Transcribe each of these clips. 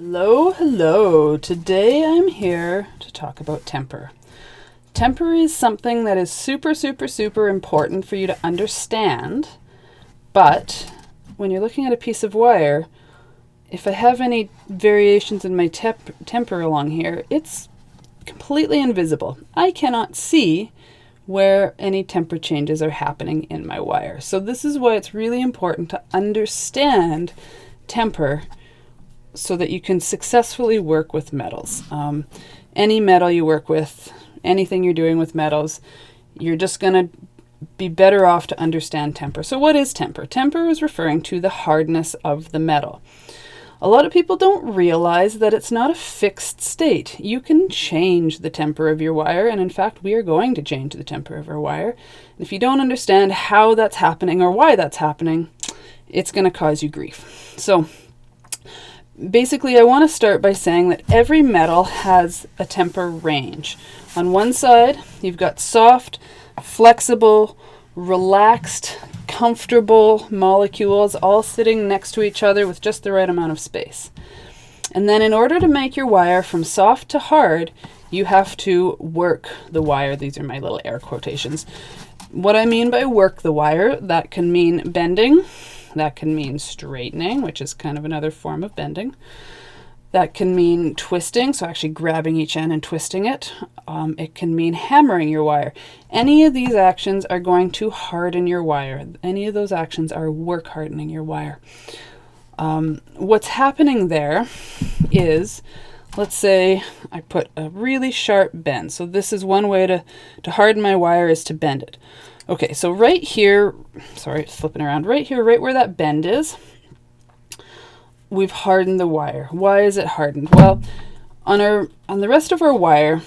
Hello, hello. Today I'm here to talk about temper. Temper is something that is super, super, super important for you to understand. But when you're looking at a piece of wire, if I have any variations in my temper along here, it's completely invisible. I cannot see where any temper changes are happening in my wire. So this is why it's really important to understand temper so that you can successfully work with metals. Any metal you work with, anything you're doing with metals, you're just going to be better off to understand temper. So what is temper? Temper is referring to the hardness of the metal. A lot of people don't realize that it's not a fixed state. You can change the temper of your wire, and in fact, we are going to change the temper of our wire. And if you don't understand how that's happening or why that's happening, it's going to cause you grief. So basically, I want to start by saying that every metal has a temper range. On one side, you've got soft, flexible, relaxed, comfortable molecules all sitting next to each other with just the right amount of space. And then in order to make your wire from soft to hard, you have to work the wire. These are my little air quotations. What I mean by work the wire, that can mean bending. That can mean straightening, which is kind of another form of bending. That can mean twisting, so actually grabbing each end and twisting it. It can mean hammering your wire. Any of these actions are going to harden your wire. Any of those actions are work hardening your wire. What's happening there is, let's say I put a really sharp bend. So this is one way to harden my wire, is to bend it. Okay, so right here, sorry, flipping around, right here, right where that bend is, we've hardened the wire. Why is it hardened? Well, on the rest of our wire,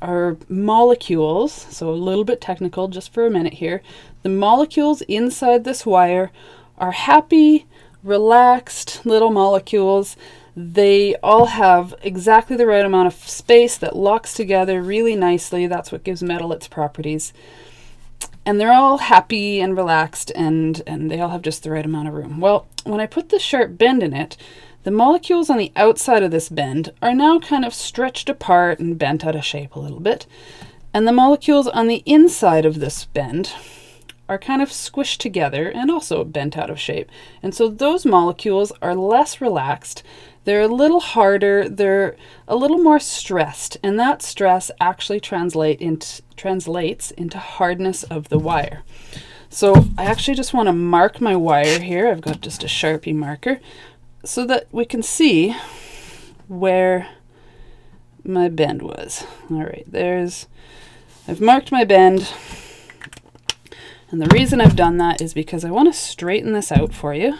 our molecules, so a little bit technical just for a minute here, the molecules inside this wire are happy, relaxed little molecules. They all have exactly the right amount of space that locks together really nicely. That's what gives metal its properties. And they're all happy and relaxed, and they all have just the right amount of room. Well, when I put this sharp bend in it, the molecules on the outside of this bend are now kind of stretched apart and bent out of shape a little bit. And the molecules on the inside of this bend are kind of squished together and also bent out of shape. And so those molecules are less relaxed. They're a little harder, they're a little more stressed, and that stress actually translates into hardness of the wire. So I actually just want to mark my wire here. I've got just a Sharpie marker so that we can see where my bend was. All right, I've marked my bend, and the reason I've done that is because I want to straighten this out for you.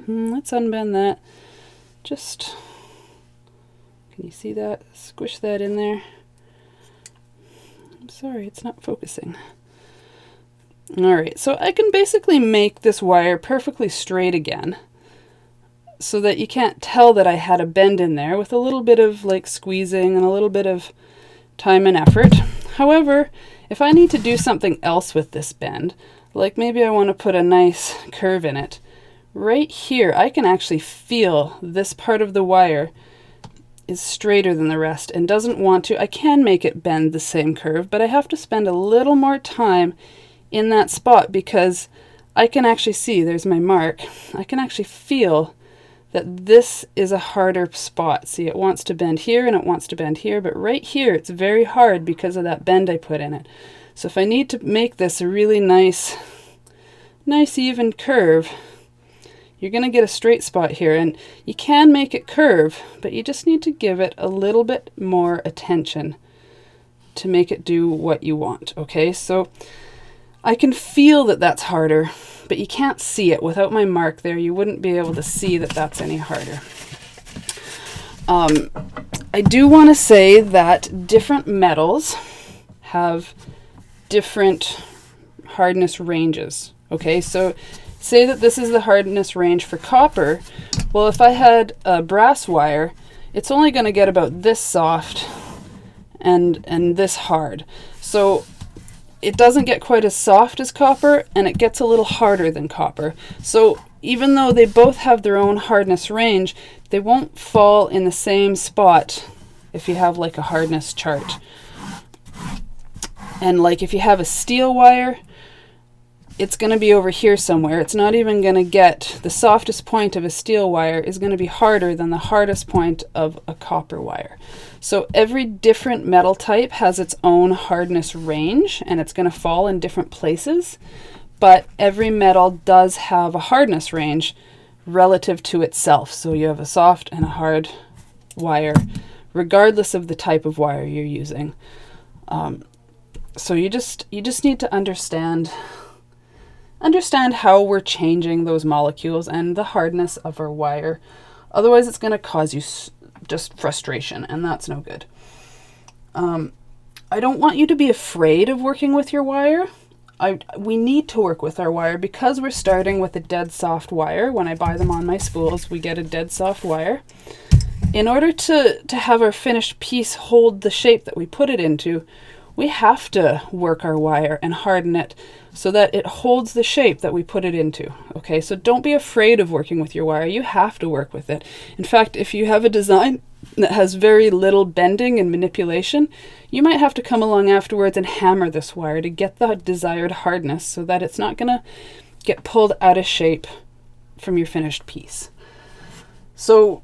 Let's unbend that. Just, can you see that? Squish that in there. I'm sorry, it's not focusing. Alright, so I can basically make this wire perfectly straight again so that you can't tell that I had a bend in there with a little bit of like squeezing and a little bit of time and effort. However, if I need to do something else with this bend, like maybe I want to put a nice curve in it, right here, I can actually feel this part of the wire is straighter than the rest and doesn't want to. I can make it bend the same curve, but I have to spend a little more time in that spot because I can actually see, there's my mark, I can actually feel that this is a harder spot. See, it wants to bend here and it wants to bend here, but right here it's very hard because of that bend I put in it. So if I need to make this a really nice even curve, you're going to get a straight spot here, and you can make it curve, but you just need to give it a little bit more attention to make it do what you want, okay? So I can feel that that's harder, but you can't see it. Without my mark there, you wouldn't be able to see that that's any harder. I do want to say that different metals have different hardness ranges, okay? So say that this is the hardness range for copper. Well, if I had a brass wire, it's only going to get about this soft and this hard. So it doesn't get quite as soft as copper, and it gets a little harder than copper. So even though they both have their own hardness range, they won't fall in the same spot if you have like a hardness chart. And like if you have a steel wire, it's going to be over here somewhere. It's not even going to get, the softest point of a steel wire is going to be harder than the hardest point of a copper wire. So every different metal type has its own hardness range, and it's going to fall in different places. But every metal does have a hardness range relative to itself. So you have a soft and a hard wire, regardless of the type of wire you're using. So you just need to understand how we're changing those molecules and the hardness of our wire. Otherwise, it's going to cause you just frustration, and that's no good. I don't want you to be afraid of working with your wire. We need to work with our wire because we're starting with a dead soft wire. When I buy them on my spools, we get a dead soft wire. In order to have our finished piece hold the shape that we put it into, we have to work our wire and harden it so that it holds the shape that we put it into. Okay, so don't be afraid of working with your wire. You have to work with it. In fact, if you have a design that has very little bending and manipulation, you might have to come along afterwards and hammer this wire to get the desired hardness so that it's not going to get pulled out of shape from your finished piece. So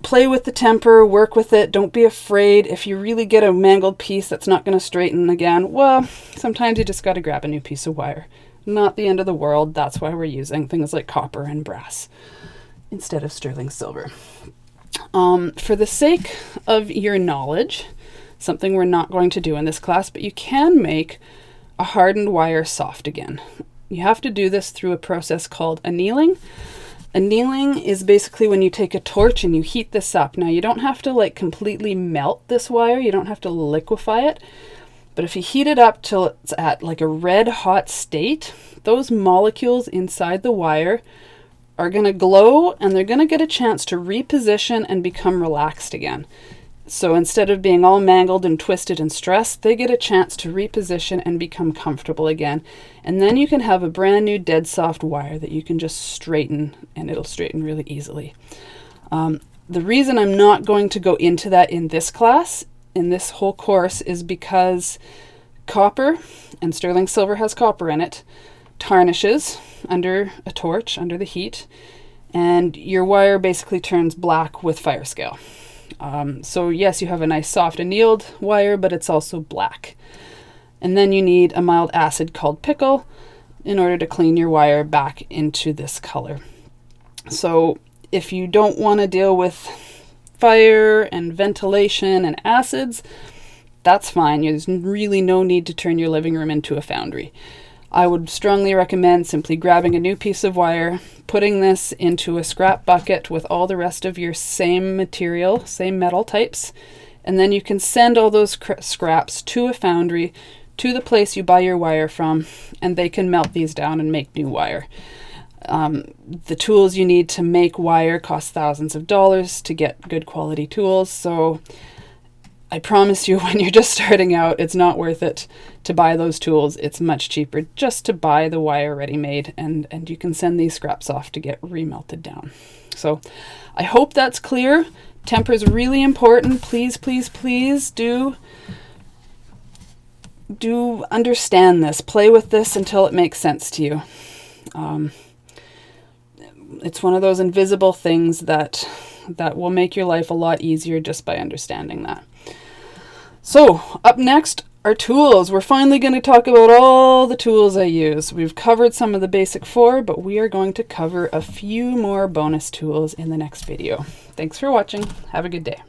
play with the temper, work with it. Don't be afraid. If you really get a mangled piece that's not going to straighten again, well, sometimes you just got to grab a new piece of wire. Not the end of the world. That's why we're using things like copper and brass instead of sterling silver. For the sake of your knowledge, something we're not going to do in this class, but you can make a hardened wire soft again. You have to do this through a process called annealing. Annealing is basically when you take a torch and you heat this up. Now, you don't have to like completely melt this wire. You don't have to liquefy it. But if you heat it up till it's at like a red hot state, those molecules inside the wire are going to glow and they're going to get a chance to reposition and become relaxed again. So instead of being all mangled and twisted and stressed, they get a chance to reposition and become comfortable again. And then you can have a brand new dead soft wire that you can just straighten, and it'll straighten really easily. The reason I'm not going to go into that in this class, in this whole course, is because copper, and sterling silver has copper in it, tarnishes under a torch, under the heat, and your wire basically turns black with fire scale. So yes, you have a nice soft annealed wire, but it's also black. And then you need a mild acid called pickle in order to clean your wire back into this color. So if you don't want to deal with fire and ventilation and acids, that's fine. There's really no need to turn your living room into a foundry. I would strongly recommend simply grabbing a new piece of wire, putting this into a scrap bucket with all the rest of your same material, same metal types, and then you can send all those scraps to a foundry, to the place you buy your wire from, and they can melt these down and make new wire. The tools you need to make wire cost thousands of dollars to get good quality tools, so I promise you, when you're just starting out, it's not worth it to buy those tools. It's much cheaper just to buy the wire ready-made, and you can send these scraps off to get remelted down. So I hope that's clear. Temper is really important. Please, please, please do understand this. Play with this until it makes sense to you. It's one of those invisible things that will make your life a lot easier just by understanding that. So, up next are tools. We're finally going to talk about all the tools I use. We've covered some of the basic 4, but we are going to cover a few more bonus tools in the next video. Thanks for watching. Have a good day.